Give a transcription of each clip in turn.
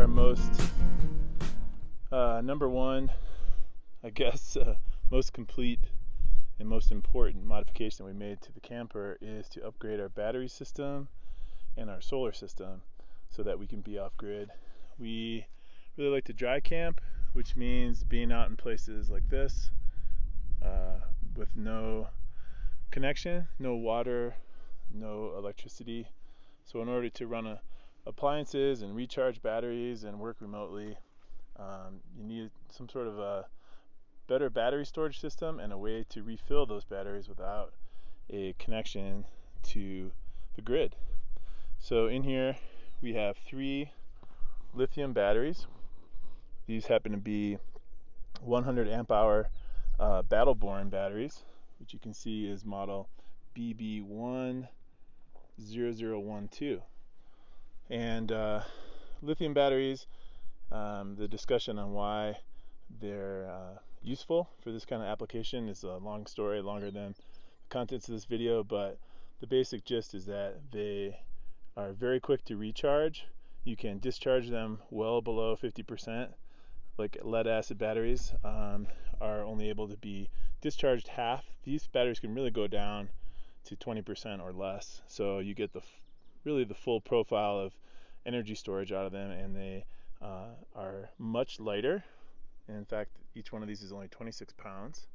our most number one, I guess, most complete and most important modification we made to the camper is to upgrade our battery system and our solar system so that we can be off grid. We really like to dry camp, which means being out in places like this with no connection, no water, no electricity. So in order to run appliances and recharge batteries and work remotely, you need some sort of a better battery storage system and a way to refill those batteries without a connection to the grid. So in here we have 3 lithium batteries. These happen to be 100 amp hour Battleborn batteries, which you can see is model BB10012. And lithium batteries, the discussion on why they're useful for this kind of application is a long story, longer than the contents of this video, but the basic gist is that they are very quick to recharge. You can discharge them well below 50%. Like lead acid batteries are only able to be discharged half. These batteries can really go down to 20% or less, so you get really the full profile of energy storage out of them, and they are much lighter. In fact, each one of these is only 26 pounds,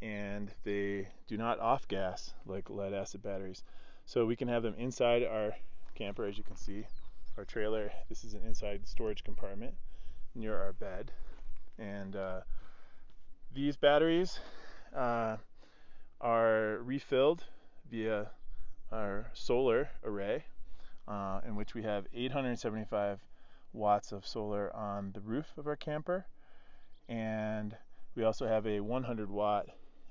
and they do not off gas like lead acid batteries. So we can have them inside our camper, as you can see, our trailer. This is an inside storage compartment near our bed, and these batteries are refilled via our solar array, in which we have 875 watts of solar on the roof of our camper, and we also have a 100 watt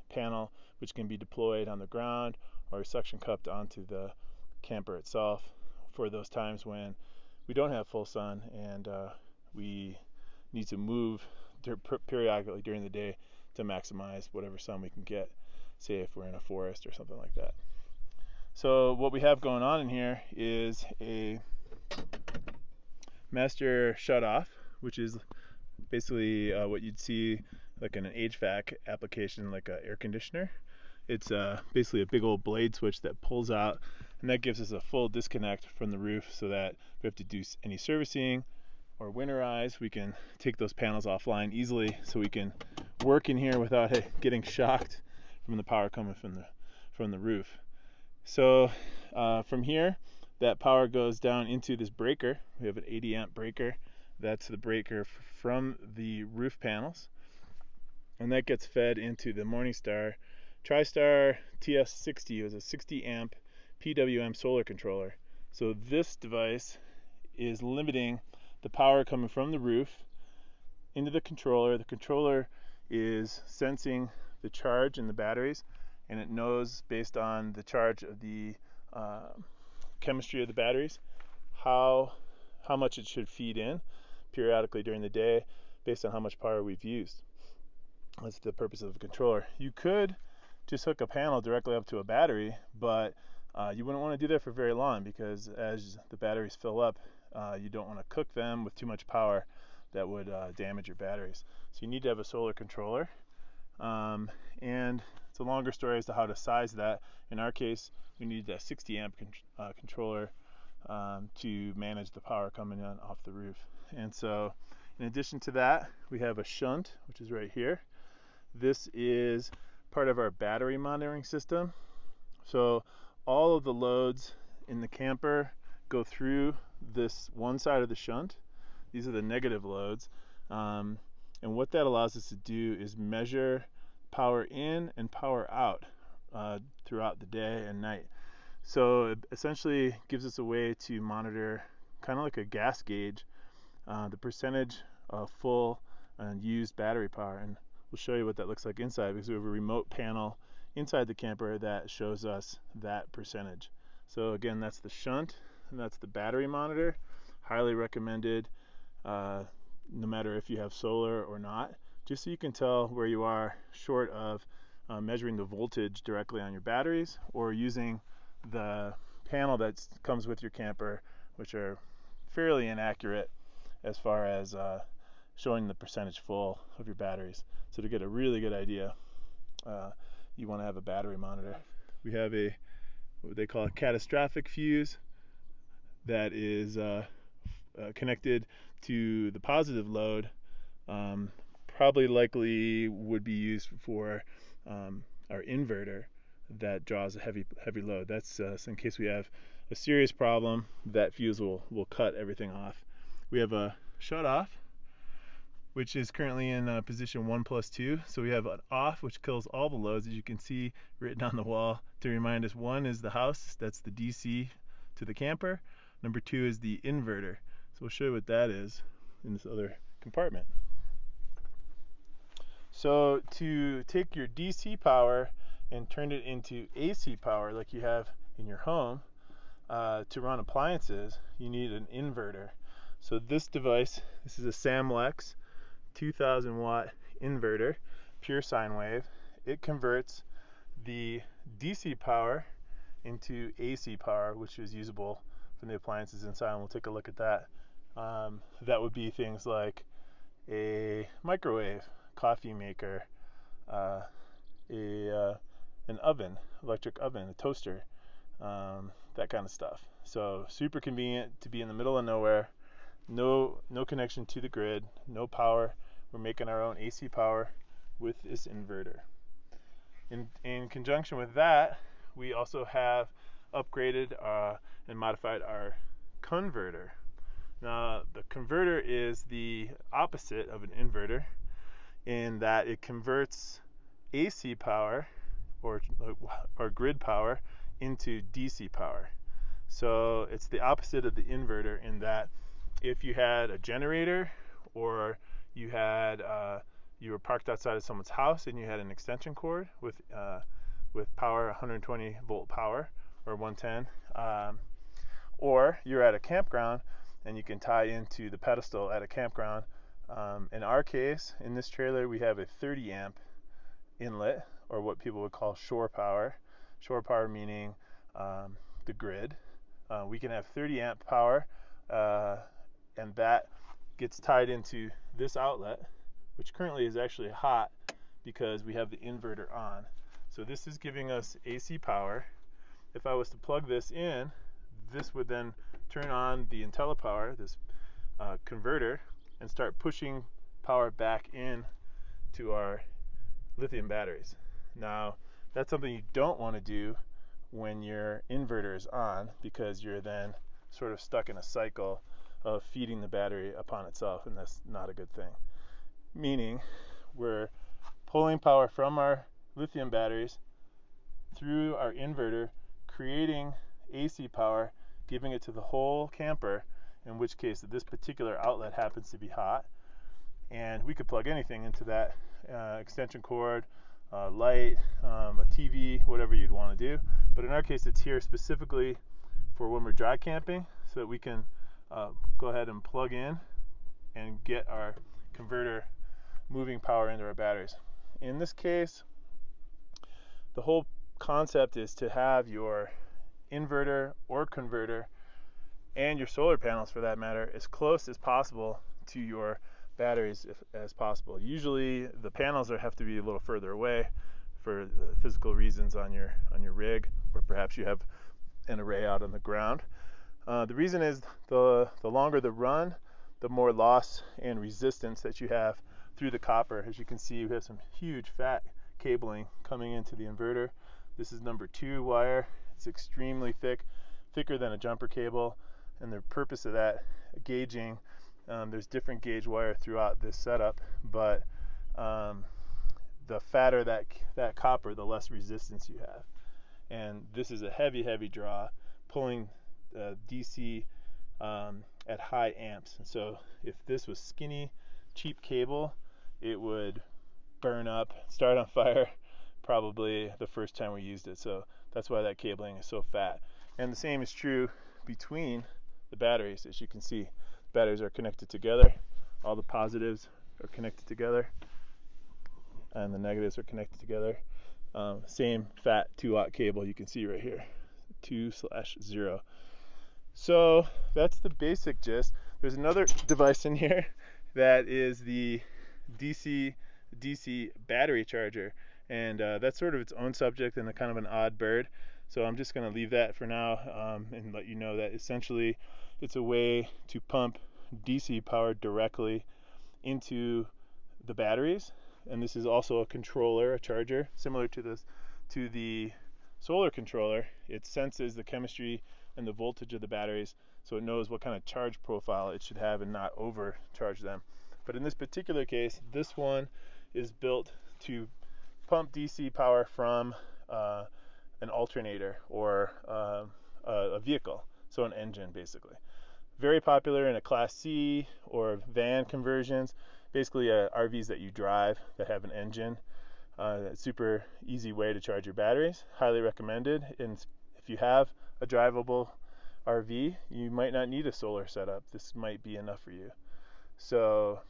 panel which can be deployed on the ground or suction cupped onto the camper itself for those times when we don't have full sun and we need to move periodically during the day to maximize whatever sun we can get, say if we're in a forest or something like that. So what we have going on in here is a master shutoff, which is basically what you'd see like in an HVAC application, like an air conditioner. It's basically a big old blade switch that pulls out, and that gives us a full disconnect from the roof so that if we have to do any servicing or winterize, we can take those panels offline easily so we can work in here without getting shocked from the power coming from the roof. So from here, that power goes down into this breaker. We have an 80 amp breaker. That's the breaker from the roof panels, and that gets fed into the Morningstar TriStar TS60. It was a 60 amp PWM solar controller. So this device is limiting the power coming from the roof into the controller. The controller is sensing the charge in the batteries, and it knows based on the charge of the chemistry of the batteries how much it should feed in periodically during the day based on how much power we've used. That's the purpose of the controller. You could just hook a panel directly up to a battery, but you wouldn't want to do that for very long, because as the batteries fill up, you don't want to cook them with too much power that would damage your batteries. So you need to have a solar controller, and it's a longer story as to how to size that. In our case, we need a 60 amp controller to manage the power coming in off the roof. And so in addition to that, we have a shunt, which is right here. This is part of our battery monitoring system. So all of the loads in the camper go through this one side of the shunt. These are the negative loads, and what that allows us to do is measure power in and power out throughout the day and night. So it essentially gives us a way to monitor, kind of like a gas gauge, the percentage of full and used battery power. And we'll show you what that looks like inside, because we have a remote panel inside the camper that shows us that percentage. So again, that's the shunt and that's the battery monitor. Highly recommended, no matter if you have solar or not, just so you can tell where you are, short of measuring the voltage directly on your batteries or using the panel that comes with your camper, which are fairly inaccurate as far as showing the percentage full of your batteries. So to get a really good idea, you want to have a battery monitor. We have what they call a catastrophic fuse that is connected to the positive load. Probably likely would be used for our inverter that draws a heavy load. That's so in case we have a serious problem, that fuse will cut everything off. We have a shut off, which is currently in position 1+2. So we have an off, which kills all the loads, as you can see written on the wall to remind us. One is the house, that's the DC to the camper. Number 2 is the inverter. So we'll show you what that is in this other compartment. So to take your DC power and turn it into AC power like you have in your home, to run appliances, you need an inverter. So this device, this is a Samlex 2000 watt inverter, pure sine wave. It converts the DC power into AC power, which is usable from the appliances inside, and we'll take a look at that. That would be things like a microwave, coffee maker, an oven, electric oven, a toaster, that kind of stuff. So super convenient to be in the middle of nowhere, no connection to the grid, no power. We're making our own AC power with this inverter. In conjunction with that, we also have upgraded and modified our converter. Now, the converter is the opposite of an inverter in that it converts AC power or grid power into DC power. So it's the opposite of the inverter in that if you had a generator or you were parked outside of someone's house and you had an extension cord with power, 120 volt power or 110, or you're at a campground and you can tie into the pedestal at a campground. In our case, in this trailer, we have a 30 amp inlet, or what people would call shore power. Shore power meaning the grid. We can have 30 amp power, and that gets tied into this outlet, which currently is actually hot because we have the inverter on. So this is giving us AC power. If I was to plug this in, this would then turn on the IntelliPower, this converter, and start pushing power back in to our lithium batteries. Now, that's something you don't want to do when your inverter is on, because you're then sort of stuck in a cycle of feeding the battery upon itself, and that's not a good thing. Meaning, we're pulling power from our lithium batteries through our inverter, creating AC power, giving it to the whole camper, in which case this particular outlet happens to be hot, and we could plug anything into that extension cord, light, a TV, whatever you'd want to do. But in our case, it's here specifically for when we're dry camping, so that we can go ahead and plug in and get our converter moving power into our batteries. In this case, the whole concept is to have your inverter or converter and your solar panels, for that matter, as close as possible to your batteries as possible. Usually the panels have to be a little further away for physical reasons on your rig, or perhaps you have an array out on the ground. The reason is the longer the run, the more loss and resistance that you have through the copper. As you can see, we have some huge fat cabling coming into the inverter. This is number 2 wire. It's extremely thick, thicker than a jumper cable, and the purpose of that gauging, there's different gauge wire throughout this setup, but the fatter that copper, the less resistance you have. And this is a heavy draw, pulling DC at high amps. And so if this was skinny, cheap cable, it would burn up, start on fire probably the first time we used it. So that's why that cabling is so fat. And the same is true between the batteries. As you can see, batteries are connected together. All the positives are connected together, and the negatives are connected together. Same fat 2-watt cable you can see right here, 2/0. So that's the basic gist. There's another device in here that is the DC battery charger, and that's sort of its own subject and a kind of an odd bird. So I'm just going to leave that for now, and let you know that essentially it's a way to pump DC power directly into the batteries. And this is also a controller, a charger, similar to the solar controller. It senses the chemistry and the voltage of the batteries, so it knows what kind of charge profile it should have and not overcharge them. But in this particular case, this one is built to pump DC power from an alternator or a vehicle, so an engine basically. Very popular in a Class C or van conversions, basically RVs that you drive that have an engine. Super easy way to charge your batteries. Highly recommended. And if you have a drivable RV, you might not need a solar setup. This might be enough for you. So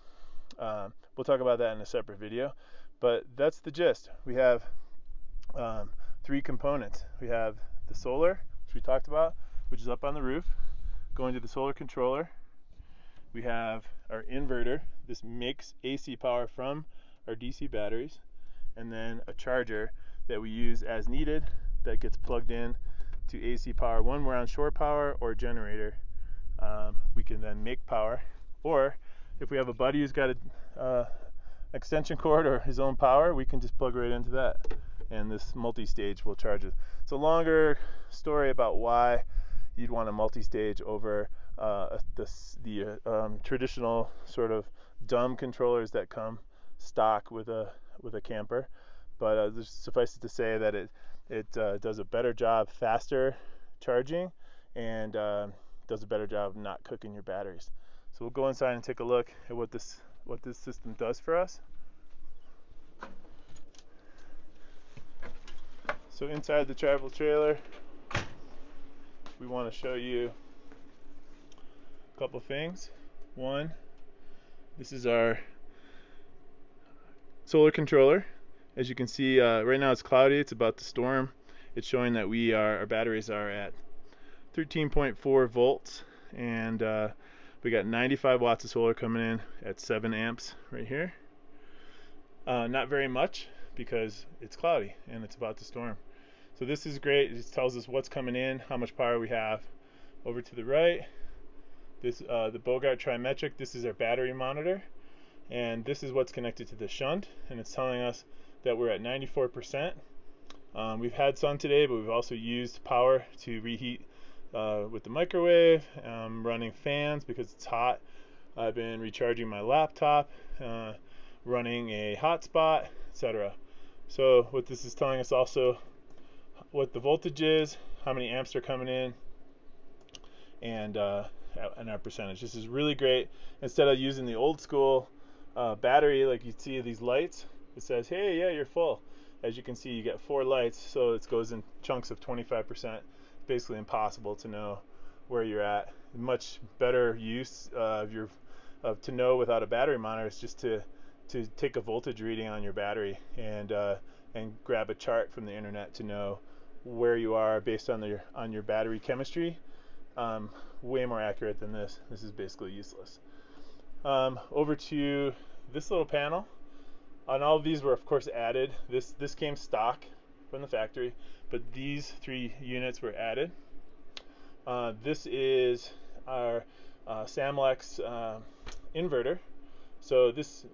we'll talk about that in a separate video. But that's the gist. We have 3 components. We have the solar, which we talked about, which is up on the roof, going to the solar controller. We have our inverter. This makes AC power from our DC batteries. And then a charger that we use as needed that gets plugged in to AC power. When we're on shore power or generator, we can then make power. Or if we have a buddy who's got a extension cord or his own power, we can just plug right into that, and this multi-stage will charge it. It's a longer story about why you'd want a multi-stage over the traditional sort of dumb controllers that come stock with a camper, but suffice it to say that it does a better job, faster charging, and does a better job of not cooking your batteries. So we'll go inside and take a look at what this system does for us. So inside the travel trailer, we want to show you a couple things. One, this is our solar controller. As you can see, right now it's cloudy, it's about to storm. It's showing that our batteries are at 13.4 volts, and we got 95 watts of solar coming in at 7 amps right here. Not very much because it's cloudy and it's about to storm. So this is great. It just tells us what's coming in, how much power we have. Over to the right, this the Bogart Trimetric. This is our battery monitor, and this is what's connected to the shunt, and it's telling us that we're at 94%. We've had sun today, but we've also used power to reheat with the microwave, running fans because it's hot. I've been recharging my laptop, running a hotspot, etc. So what this is telling us also what the voltage is, how many amps are coming in, and our percentage. This is really great. Instead of using the old school battery like you see these lights, it says, hey, yeah, you're full. As you can see, you get 4 lights, so it goes in chunks of 25%. Basically impossible to know where you're at. Much better use to know without a battery monitor is just to take a voltage reading on your battery and grab a chart from the internet to know where you are based on your battery chemistry. Way more accurate than this. This is basically useless. Over to this little panel. And all of these were of course added. This came stock from the factory, but these 3 units were added. This is our Samlex inverter. So this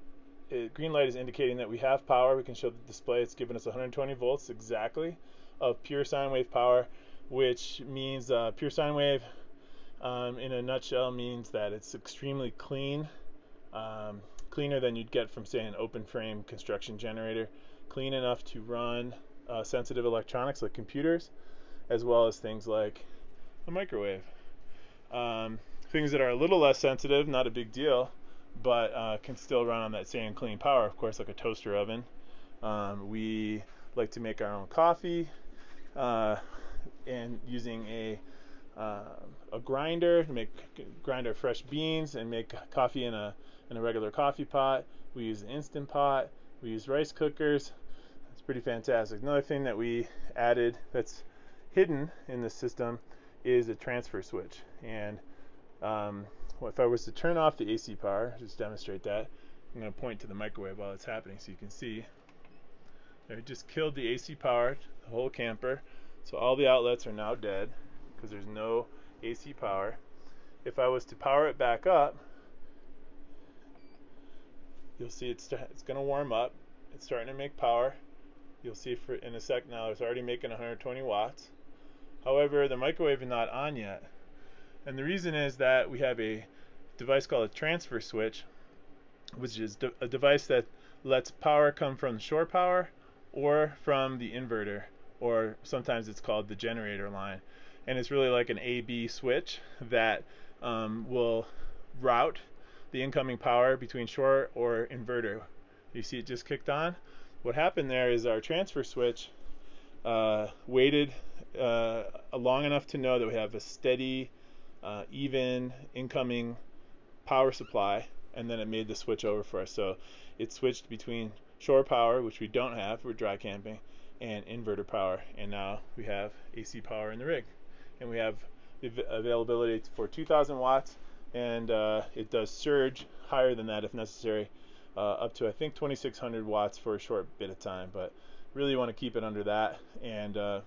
green light is indicating that we have power. We can show the display. It's giving us 120 volts exactly of pure sine wave power, which means pure sine wave in a nutshell means that it's extremely clean, cleaner than you'd get from, say, an open frame construction generator, clean enough to run sensitive electronics like computers, as well as things like a microwave. Things that are a little less sensitive, not a big deal, but can still run on that same clean power, of course, like a toaster oven. We like to make our own coffee, and using a grinder to grind our fresh beans and make coffee in a regular coffee pot. We use an Instant Pot. We use rice cookers. It's pretty fantastic. Another thing that we added that's hidden in the system is a transfer switch, and if I was to turn off the AC power, just demonstrate that, I'm going to point to the microwave while it's happening so you can see. It just killed the AC power, the whole camper. So all the outlets are now dead because there's no AC power. If I was to power it back up, you'll see it's going to warm up. It's starting to make power. You'll see for in a sec now it's already making 120 watts. However, the microwave is not on yet. And the reason is that we have a device called a transfer switch, which is a device that lets power come from shore power or from the inverter, or sometimes it's called the generator line. And it's really like an A-B switch that will route the incoming power between shore or inverter. You see it just kicked on? What happened there is our transfer switch waited long enough to know that we have a steady, even incoming power supply, and then it made the switch over for us. So it switched between shore power, which we don't have, we're dry camping, and inverter power, and now we have AC power in the rig. And we have the availability for 2,000 watts, and it does surge higher than that if necessary, up to I think 2,600 watts for a short bit of time, but really want to keep it under that. And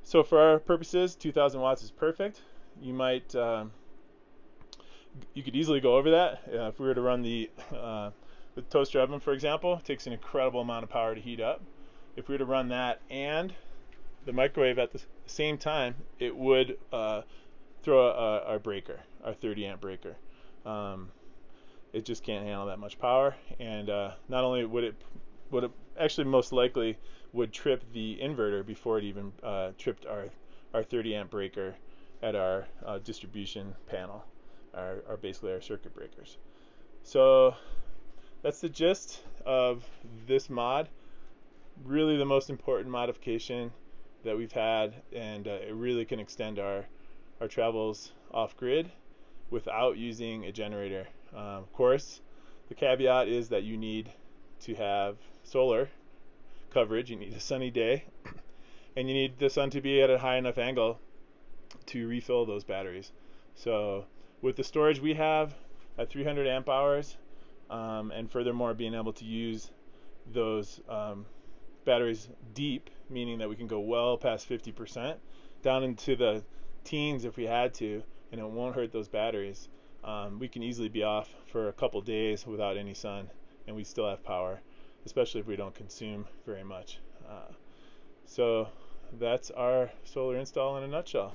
so for our purposes, 2,000 watts is perfect. You might you could easily go over that. If we were to run the toaster oven, for example, it takes an incredible amount of power to heat up. If we were to run that and the microwave at the same time, it would throw our breaker, our 30 amp breaker. It just can't handle that much power, and not only would it actually most likely would trip the inverter before it even tripped our 30 amp breaker at our distribution panel, our basically our circuit breakers. So that's the gist of this mod. Really the most important modification that we've had, and it really can extend our travels off grid without using a generator. Of course, the caveat is that you need to have solar coverage, you need a sunny day, and you need the sun to be at a high enough angle to refill those batteries. So with the storage we have at 300 amp hours, and furthermore being able to use those batteries deep, meaning that we can go well past 50%, down into the teens if we had to, and it won't hurt those batteries. We can easily be off for a couple days without any sun, and we still have power, especially if we don't consume very much. So that's our solar install in a nutshell.